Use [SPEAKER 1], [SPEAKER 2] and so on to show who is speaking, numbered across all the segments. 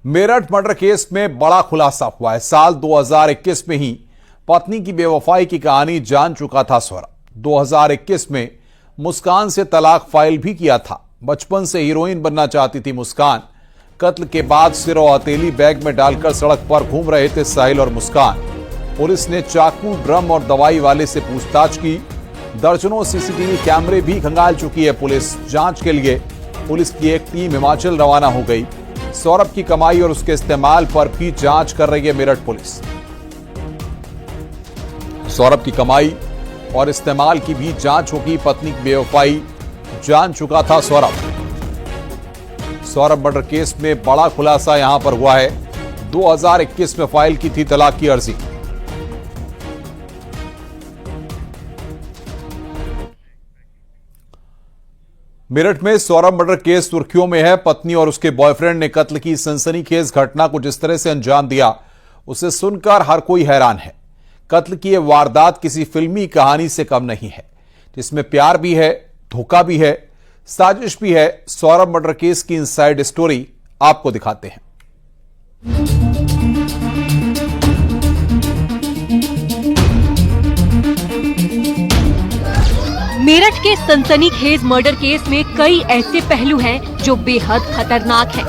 [SPEAKER 1] Meerut murder case में बड़ा खुलासा हुआ है। साल 2021 में ही पत्नी की बेवफाई की कहानी जान चुका था सौरभ। 2021 में मुस्कान से तलाक फाइल भी किया था। बचपन से हीरोइन बनना चाहती थी मुस्कान। कत्ल के बाद सिर और हथेली बैग में डालकर सड़क पर घूम रहे थे साहिल और मुस्कान। पुलिस ने चाकू, ड्रम और दवाई वाले से पूछताछ की। दर्जनों सीसीटीवी कैमरे भी खंगाल चुकी है पुलिस। जांच के लिए पुलिस की एक टीम हिमाचल रवाना हो गई। सौरभ की कमाई और उसके इस्तेमाल पर भी जांच कर रही है मेरठ पुलिस। सौरभ की कमाई और इस्तेमाल की भी जांच होगी। पत्नी की बेवफाई जान चुका था सौरभ। मर्डर केस में बड़ा खुलासा यहां पर हुआ है। 2021 में फाइल की थी तलाक की अर्जी। मेरठ में सौरभ मर्डर केस सुर्खियों में है। पत्नी और उसके बॉयफ्रेंड ने कत्ल की सनसनीखेज घटना को जिस तरह से अंजाम दिया, उसे सुनकर हर कोई हैरान है। कत्ल की यह वारदात किसी फिल्मी कहानी से कम नहीं है, जिसमें प्यार भी है, धोखा भी है, साजिश भी है। सौरभ मर्डर केस की इनसाइड स्टोरी आपको दिखाते हैं।
[SPEAKER 2] मेरठ के सनसनीखेज मर्डर केस में कई ऐसे पहलू हैं जो बेहद खतरनाक हैं।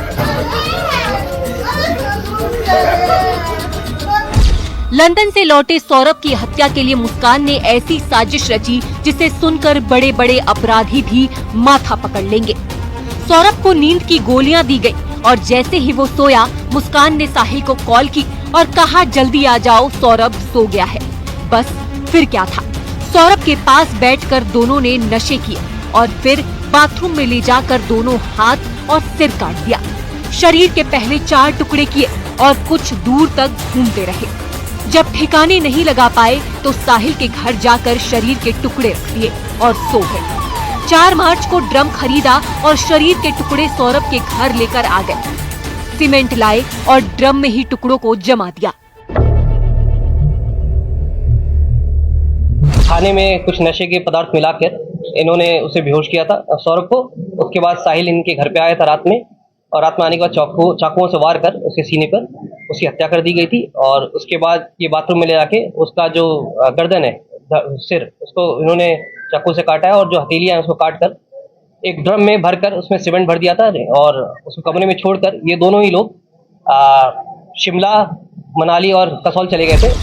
[SPEAKER 2] लंदन से लौटे सौरभ की हत्या के लिए मुस्कान ने ऐसी साजिश रची जिसे सुनकर बड़े बड़े अपराधी भी माथा पकड़ लेंगे। सौरभ को नींद की गोलियां दी गई और जैसे ही वो सोया, मुस्कान ने साहिल को कॉल की और कहा जल्दी आ जाओ, सौरभ सो गया है। बस फिर क्या था, सौरभ के पास बैठकर दोनों ने नशे किए और फिर बाथरूम में ले जाकर दोनों हाथ और सिर काट दिया। शरीर के पहले 4 टुकड़े किए और कुछ दूर तक घूमते रहे। जब ठिकाने नहीं लगा पाए तो साहिल के घर जाकर शरीर के टुकड़े रख दिए और सो गए। 4 मार्च को ड्रम खरीदा और शरीर के टुकड़े सौरभ के घर लेकर आ गए। सीमेंट लाए और ड्रम में ही टुकड़ों को जमा दिया।
[SPEAKER 3] खाने में कुछ नशे के पदार्थ मिलाकर इन्होंने उसे बेहोश किया था सौरभ को। उसके बाद साहिल इनके घर पे आया था रात में, और रात में आने के बाद चाकुओं से वार कर उसके सीने पर उसकी हत्या कर दी गई थी। और उसके बाद ये बाथरूम में ले जाके उसका जो गर्दन है, सिर, उसको इन्होंने चाकू से काटा है और जो हथेलियां हैं उसको काट कर एक ड्रम में भरकर उसमें सीमेंट भर दिया था और उसको कमरे में छोड़कर ये दोनों ही लोग शिमला, मनाली और कसौल चले गए थे।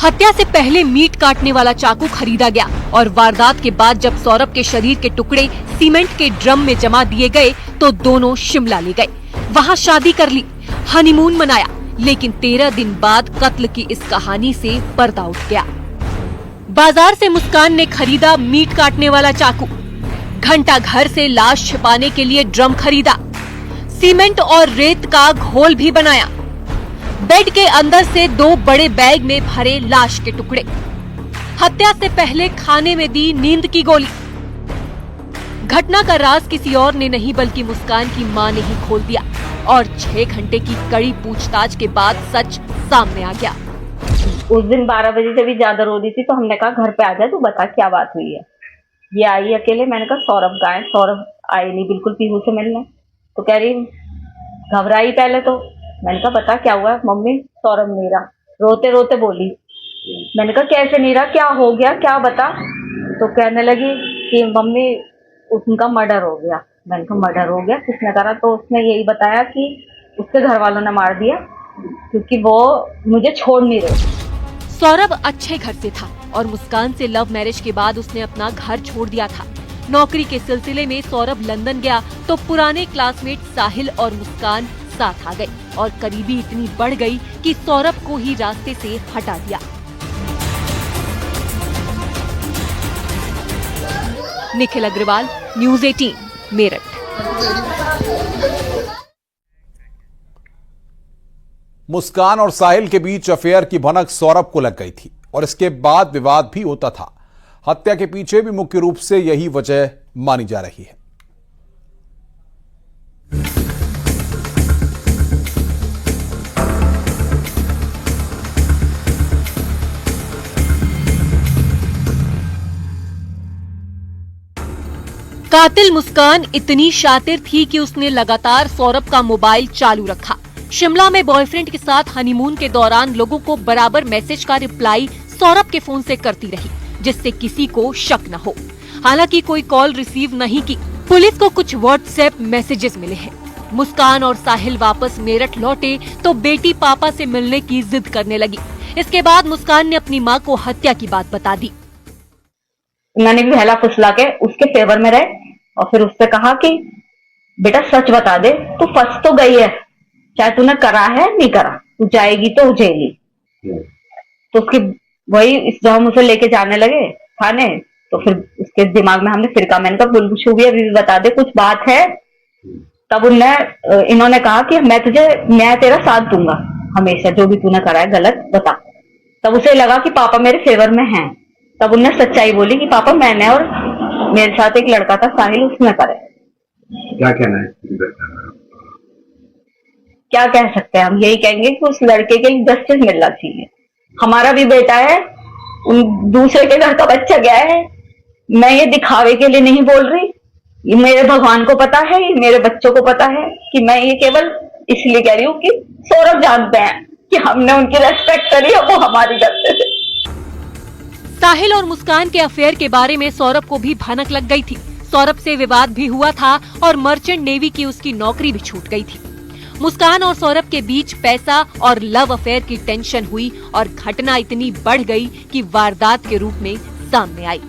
[SPEAKER 2] हत्या से पहले मीट काटने वाला चाकू खरीदा गया और वारदात के बाद जब सौरभ के शरीर के टुकड़े सीमेंट के ड्रम में जमा दिए गए तो दोनों शिमला ले गए। वहां शादी कर ली, हनीमून मनाया, लेकिन 13 दिन बाद कत्ल की इस कहानी से पर्दा उठ गया। बाजार से मुस्कान ने खरीदा मीट काटने वाला चाकू, घंटा घर से लाश छिपाने के लिए ड्रम खरीदा, सीमेंट और रेत का घोल भी बनाया, बेड के अंदर से 2 बड़े बैग में भरे लाश के टुकड़े। हत्या से पहले खाने में दी नींद की गोली। घटना का राज किसी और ने नहीं बल्कि मुस्कान की मां ने ही खोल दिया और 6 घंटे की कड़ी पूछताछ के बाद सच सामने आ गया।
[SPEAKER 4] उस दिन 12 बजे से भी ज्यादा रो रही थी तो हमने कहा घर पे आ जा, तू बता क्या बात हुई है। ये आई अकेले। मैंने कहा सौरभ कहाँ है? सौरभ आई नहीं बिल्कुल पीहू से मिलने। तो कह रही घबराई पहले तो। मैंने कहा बता क्या हुआ? मम्मी सौरभ नीरा, रोते रोते बोली। मैंने कहा कैसे नीरा, क्या हो गया, क्या बता? तो कहने लगी कि मम्मी उनका मर्डर हो गया। मैंने कहा मर्डर हो गया, किसने करा? तो उसने यही बताया कि उसके घर वालों ने मार दिया क्योंकि वो मुझे छोड़ नहीं रहे।
[SPEAKER 2] सौरभ अच्छे घर से था और मुस्कान से लव मैरिज के बाद उसने अपना घर छोड़ दिया था। नौकरी के सिलसिले में सौरभ लंदन गया तो पुराने क्लासमेट साहिल और मुस्कान साथ आ गए और करीबी इतनी बढ़ गई कि सौरभ को ही रास्ते से हटा दिया। निखिल अग्रवाल, न्यूज़ 18, मेरठ।
[SPEAKER 1] मुस्कान और साहिल के बीच अफेयर की भनक सौरभ को लग गई थी और इसके बाद विवाद भी होता था। हत्या के पीछे भी मुख्य रूप से यही वजह मानी जा रही है।
[SPEAKER 2] कातिल मुस्कान इतनी शातिर थी कि उसने लगातार सौरभ का मोबाइल चालू रखा। शिमला में बॉयफ्रेंड के साथ हनीमून के दौरान लोगों को बराबर मैसेज का रिप्लाई सौरभ के फोन से करती रही, जिससे किसी को शक न हो। हालांकि कोई कॉल रिसीव नहीं की। पुलिस को कुछ व्हाट्सएप मैसेजेस मिले हैं। मुस्कान और साहिल वापस मेरठ लौटे तो बेटी पापा से मिलने की जिद करने लगी। इसके बाद मुस्कान ने अपनी मां को हत्या की बात बता दी।
[SPEAKER 4] मैंने भी बहला फुसला के उसके फेवर में रहे और फिर उससे कहा कि बेटा सच बता दे, तू फंस तो गई है, चाहे तूने करा है नहीं करा, तू जाएगी तो जेली। तो उसकी वही जब हम उसे लेके जाने लगे थाने, तो फिर उसके दिमाग में हमने फिर कहा, मैंने कहा बुलबुशु भी अभी बता दे कुछ बात है। तब इन्होंने कहा कि मैं तेरा साथ दूंगा हमेशा, जो भी तूने करा है गलत बता। तब उसे लगा कि पापा मेरे फेवर में हैं। तब उन्हें सच्चाई बोली कि पापा मैंने और मेरे साथ एक लड़का था साहिल, उसने करे।
[SPEAKER 5] क्या कहना है?
[SPEAKER 4] क्या कह सकते हैं हम? यही कहेंगे कि उस लड़के के लिए जस्टिस मिलना चाहिए। हमारा भी बेटा है, उन दूसरे के घर का बच्चा गया है। मैं ये दिखावे के लिए नहीं बोल रही, ये मेरे भगवान को पता है, ये मेरे बच्चों को पता है कि मैं ये केवल इसलिए कह रही हूँ कि सौरभ जानते हैं कि हमने उनकी रेस्पेक्ट करी और वो हमारी करते थे।
[SPEAKER 2] साहिल और मुस्कान के अफेयर के बारे में सौरभ को भी भनक लग गई थी। सौरभ से विवाद भी हुआ था और मर्चेंट नेवी की उसकी नौकरी भी छूट गई थी। मुस्कान और सौरभ के बीच पैसा और लव अफेयर की टेंशन हुई और घटना इतनी बढ़ गई कि वारदात के रूप में सामने आई।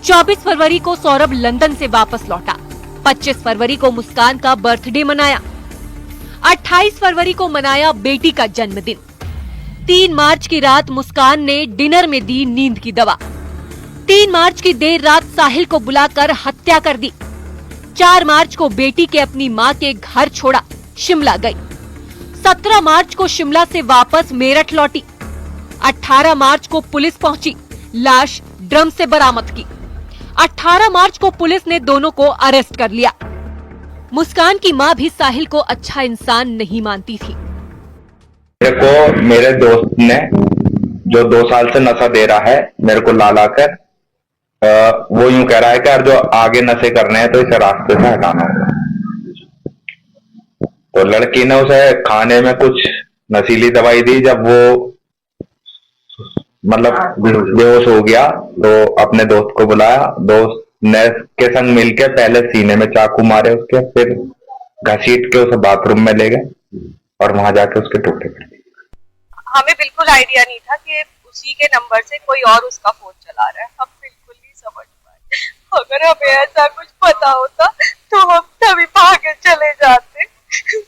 [SPEAKER 2] 24 फरवरी को सौरभ लंदन से वापस लौटा। 25 फरवरी को मुस्कान का बर्थडे मनाया। 28 फरवरी को मनाया बेटी का जन्मदिन। 3 मार्च की रात मुस्कान ने डिनर में दी नींद की दवा। 3 मार्च की देर रात साहिल को बुलाकर हत्या कर दी। 4 मार्च को बेटी के अपनी मां के घर छोड़ा, शिमला गई। 17 मार्च को शिमला से वापस मेरठ लौटी। 18 मार्च को पुलिस पहुंची, लाश ड्रम से बरामद की। 18 मार्च को पुलिस ने दोनों को अरेस्ट कर लिया। मुस्कान की मां भी साहिल को अच्छा इंसान नहीं मानती थी।
[SPEAKER 5] मेरे को मेरे दोस्त ने, जो 2 साल से नशा दे रहा है मेरे को ला कर, वो यूं कह रहा है कि यार जो आगे नशे करने हैं तो इसे रास्ते से हटाना होगा। तो लड़की ने उसे खाने में कुछ नशीली दवाई दी। जब वो मतलब बेहोश हो गया तो अपने दोस्त को बुलाया। दोस्त ने के संग मिलके पहले सीने में चाकू मारे उसके, फिर घसीट के उसे बाथरूम में ले गए और वहां जाके उसके टुकड़े कर दिए।
[SPEAKER 6] हमें बिल्कुल आइडिया नहीं था कि उसी के नंबर से कोई और उसका फोन चला रहा है। हम बिल्कुल नहीं समझ पाए। अगर हमें ऐसा कुछ पता होता तो हम तभी भागे चले जाते।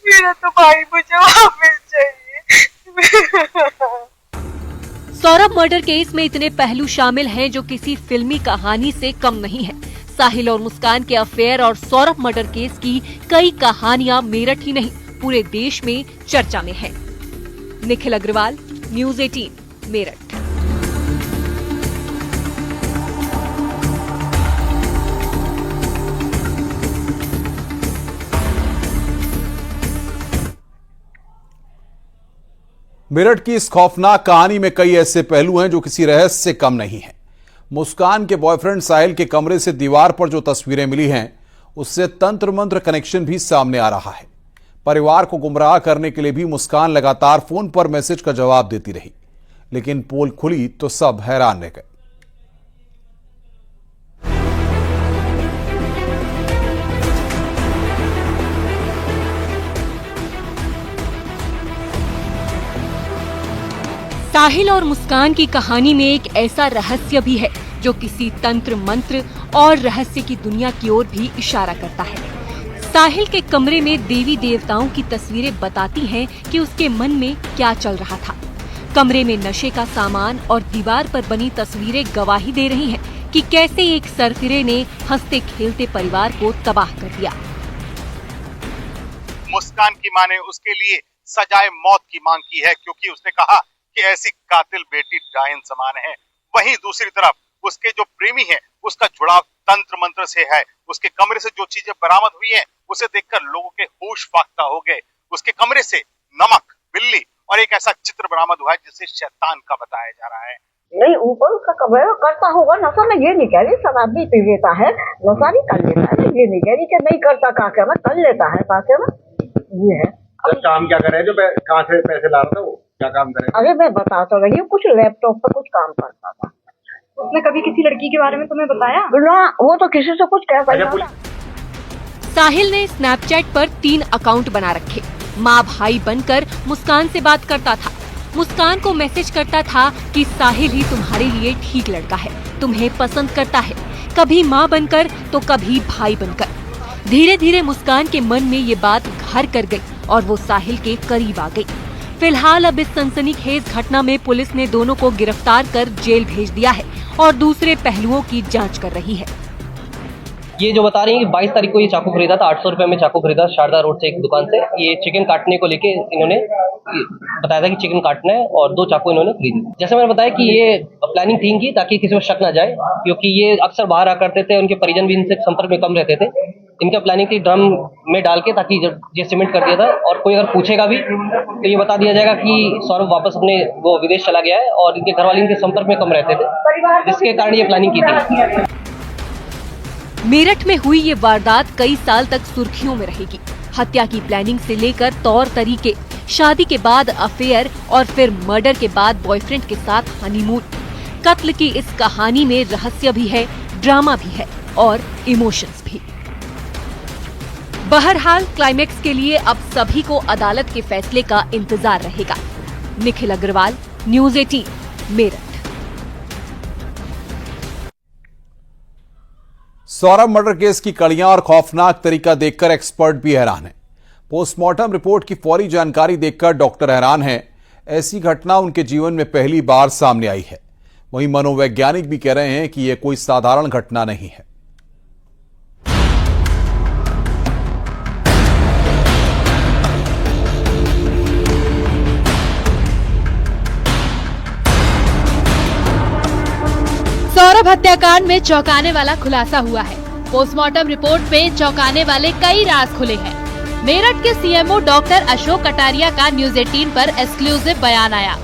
[SPEAKER 6] मेरा तो भाई मुझे वापस चाहिए।
[SPEAKER 2] सौरभ मर्डर केस में इतने पहलू शामिल हैं जो किसी फिल्मी कहानी से कम नहीं है। साहिल और मुस्कान के अफेयर और सौरभ मर्डर केस की कई कहानियां मेरठ ही नहीं पूरे देश में चर्चा में है। निखिल अग्रवाल, न्यूज़ 18, मेरठ।
[SPEAKER 1] मेरठ की इस खौफनाक कहानी में कई ऐसे पहलू हैं जो किसी रहस्य से कम नहीं है। मुस्कान के बॉयफ्रेंड साहिल के कमरे से दीवार पर जो तस्वीरें मिली हैं, उससे तंत्र मंत्र कनेक्शन भी सामने आ रहा है। परिवार को गुमराह करने के लिए भी मुस्कान लगातार फोन पर मैसेज का जवाब देती रही, लेकिन पोल खुली तो सब हैरान रह गए।
[SPEAKER 2] साहिल और मुस्कान की कहानी में एक ऐसा रहस्य भी है जो किसी तंत्र मंत्र और रहस्य की दुनिया की ओर भी इशारा करता है। साहिल के कमरे में देवी देवताओं की तस्वीरें बताती हैं कि उसके मन में क्या चल रहा था। कमरे में नशे का सामान और दीवार पर बनी तस्वीरें गवाही दे रही हैं कि कैसे एक सरफिरे ने हंसते खेलते परिवार को तबाह कर दिया।
[SPEAKER 7] मुस्कान की मां ने उसके लिए सजाए मौत की मांग की है, क्योंकि उसने कहा कि ऐसी कातिल बेटी डायन समान है। वहीं दूसरी तरफ उसके जो प्रेमी है उसका जुड़ाव तंत्र मंत्र से है। उसके कमरे से जो चीजें बरामद हुई हैं उसे देखकर लोगों के होश फाख्ता हो गए। उसके कमरे से नमक, बिल्ली और एक ऐसा चित्र बरामद हुआ है जिसे शैतान का बताया जा रहा है।
[SPEAKER 8] नहीं, ऊपर उसका कमरा करता होगा नशा। मैं ये नहीं कह रही शराब भी पी लेता है, नशा भी कर लेता है। ये नहीं कह रही कि नहीं करता, का कर लेता है साथे में। ये है
[SPEAKER 9] काम क्या करे, जो कहाँ से पैसे ला रहा था, वो क्या काम करे?
[SPEAKER 8] अरे मैं बता तो रही हूँ, कुछ लैपटॉप पर कुछ काम करता था।
[SPEAKER 10] उसने कभी किसी लड़की के बारे में तुम्हें बताया?
[SPEAKER 8] ना, वो तो किसी से कुछ कह
[SPEAKER 9] अच्छा,
[SPEAKER 8] सकता था।
[SPEAKER 2] साहिल ने स्नैपचैट पर 3 अकाउंट बना रखे। माँ भाई बनकर मुस्कान से बात करता था। मुस्कान को मैसेज करता था कि साहिल ही तुम्हारे लिए ठीक लड़का है, तुम्हें पसंद करता है, कभी माँ बनकर तो कभी भाई बनकर। धीरे धीरे मुस्कान के मन में ये बात घर कर गई और वो साहिल के करीब आ गई। फिलहाल अब इस सनसनीखेज घटना में पुलिस ने दोनों को गिरफ्तार कर जेल भेज दिया है और दूसरे पहलुओं की जांच कर रही है।
[SPEAKER 3] ये जो बता रही है कि 22 तारीख को ये चाकू खरीदा था, 800 रुपए में चाकू खरीदा शारदा रोड से एक दुकान से। ये चिकन काटने को लेके इन्होंने बताया था कि चिकन काटना है और 2 चाकू इन्होंने खरीदी। जैसे मैंने बताया कि ये प्लानिंग थी इनकी, ताकि किसी को शक ना जाए, क्योंकि ये अक्सर बाहर आ करते थे, उनके परिजन भी इनसे संपर्क में कम रहते थे। इनका प्लानिंग थी ड्रम में डाल के, ताकि जब ये सीमेंट कर दिया था और कोई अगर पूछेगा भी तो ये बता दिया जाएगा कि सौरभ वापस अपने वो विदेश चला गया है, और इनके घर वाले इनके संपर्क में कम रहते थे, जिसके कारण ये प्लानिंग की थी।
[SPEAKER 2] मेरठ में हुई ये वारदात कई साल तक सुर्खियों में रहेगी। हत्या की प्लानिंग से लेकर तौर तरीके, शादी के बाद अफेयर और फिर मर्डर के बाद बॉयफ्रेंड के साथ हनीमून। कत्ल की इस कहानी में रहस्य भी है, ड्रामा भी है और इमोशंस भी। बहरहाल क्लाइमेक्स के लिए अब सभी को अदालत के फैसले का इंतजार रहेगा। Nikhil Agarwal, news 18, Meerut.
[SPEAKER 1] Saurabh murder case की कड़ियां और खौफनाक तरीका देखकर एक्सपर्ट भी हैरान है। पोस्टमार्टम रिपोर्ट की फौरी जानकारी देखकर डॉक्टर हैरान हैं। ऐसी घटना उनके जीवन में पहली बार सामने आई है। वहीं मनोवैज्ञानिक भी कह रहे हैं कि यह कोई साधारण घटना नहीं है।
[SPEAKER 11] सौरभ हत्याकांड में चौंकाने वाला खुलासा हुआ है। पोस्टमार्टम रिपोर्ट में चौंकाने वाले कई राज खुले हैं। मेरठ के सीएमओ डॉक्टर अशोक कटारिया का न्यूज़ 18 पर एक्सक्लूसिव बयान आया।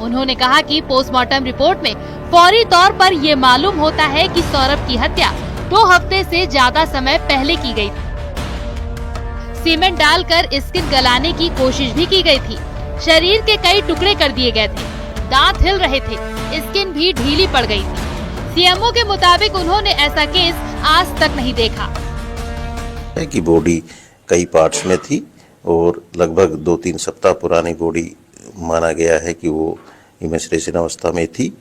[SPEAKER 11] उन्होंने कहा कि पोस्टमार्टम रिपोर्ट में फौरी तौर पर ये मालूम होता है कि सौरभ की हत्या 2 हफ्ते से ज्यादा समय पहले की गई थी। सीमेंट डालकर स्किन गलाने की कोशिश भी की गई थी। शरीर के कई टुकड़े कर दिए गए थे, दांत हिल रहे थे, स्किन भी ढीली पड़ गई थी। सीएमओ के मुताबिक उन्होंने ऐसा केस आज तक नहीं देखा।
[SPEAKER 12] की बॉडी कई पार्ट्स में थी और लगभग 2-3 सप्ताह पुरानी बॉडी माना गया है कि वो इमेचुरेशन अवस्था में थी,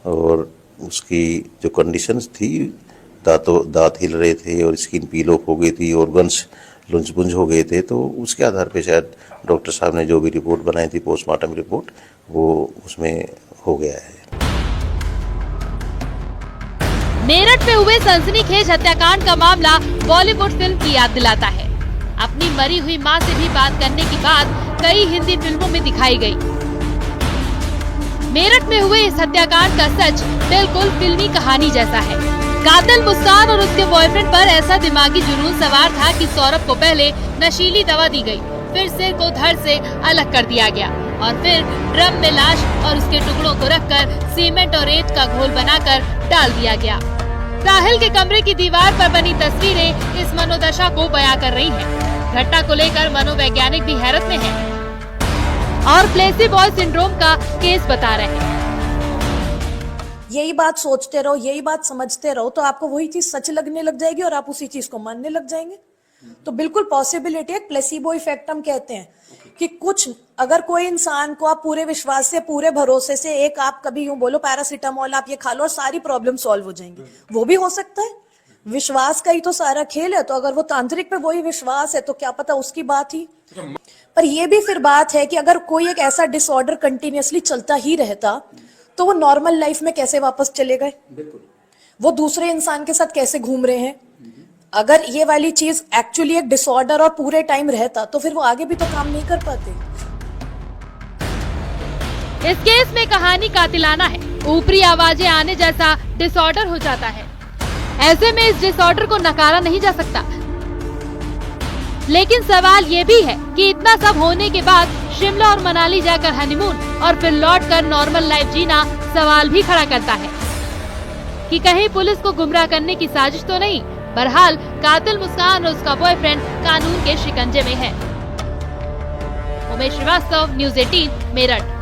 [SPEAKER 12] और उसकी जो कंडीशंस थी, दांत हिल रहे थे और स्किन पील ऑफ हो गई थी, ऑर्गन्स लुंज हो गए थे। तो उसके आधार पे शायद डॉक्टर साहब ने जो भी रिपोर्ट बनाई थी, पोस्टमार्टम रिपोर्ट, वो उसमें हो गया है।
[SPEAKER 11] मेरठ में हुए सनसनीखेज हत्याकांड का मामला बॉलीवुड फिल्म की याद दिलाता है। अपनी मरी हुई मां से भी बात करने की बात कई हिंदी फिल्मों में दिखाई गई। मेरठ में हुए इस हत्याकांड का सच बिल्कुल फिल्मी कहानी जैसा है। कातिल मुस्कान और उसके बॉयफ्रेंड पर ऐसा दिमागी जुनून सवार था कि सौरभ को पहले नशीली दवा दी गई, फिर सिर को धड़ से अलग कर दिया गया और फिर ड्रम में लाश और उसके टुकड़ों को रखकर सीमेंट और रेत का घोल बनाकर डाल दिया गया। साहिल के कमरे की दीवार पर बनी तस्वीरें इस मनोदशा को बयां कर रही हैं। घटना को लेकर मनोवैज्ञानिक भी हैरत में हैं और प्लेसिबो सिंड्रोम का केस बता रहे हैं।
[SPEAKER 13] यही बात सोचते रहो, यही बात समझते रहो, तो आपको वही चीज सच लगने लग जाएगी और आप उसी चीज को मानने लग जाएंगे। तो बिल्कुल पॉसिबिलिटी है, प्लेसिबो इफेक्ट हम कहते हैं कि कुछ अगर कोई इंसान को आप पूरे विश्वास से, पूरे भरोसे से, एक आप कभी यूं बोलो पैरासीटामोल आप ये खा लो और सारी प्रॉब्लम सॉल्व हो जाएंगी, वो भी हो सकता है। विश्वास का ही तो सारा खेल है। तो अगर वो तांत्रिक पे वही विश्वास है तो क्या पता उसकी बात ही। पर ये भी फिर बात है कि अगर कोई एक ऐसा डिसऑर्डर कंटिन्यूअसली चलता ही रहता तो वो नॉर्मल लाइफ में कैसे वापस चले गए, वो दूसरे इंसान के साथ कैसे घूम रहे हैं। अगर ये वाली चीज एक्चुअली एक डिसऑर्डर और पूरे टाइम रहता तो फिर वो आगे भी तो काम नहीं कर पाते।
[SPEAKER 11] इस केस में कहानी कातिलाना है। ऊपरी आवाजें आने जैसा डिसऑर्डर हो जाता है। ऐसे में इस डिसऑर्डर को नकारा नहीं जा सकता। लेकिन सवाल ये भी है कि इतना सब होने के बाद शिमला और मनाली जाकर हनीमून और फिर लौटकर नॉर्मल लाइफ जीना सवाल भी खड़ा करता है कि कहीं पुलिस को गुमराह करने की साजिश तो नहीं। बहरहाल कातिल मुस्कान और उसका बॉयफ्रेंड कानून के शिकंजे में है। उमेश श्रीवास्तव, न्यूज 18 मेरठ।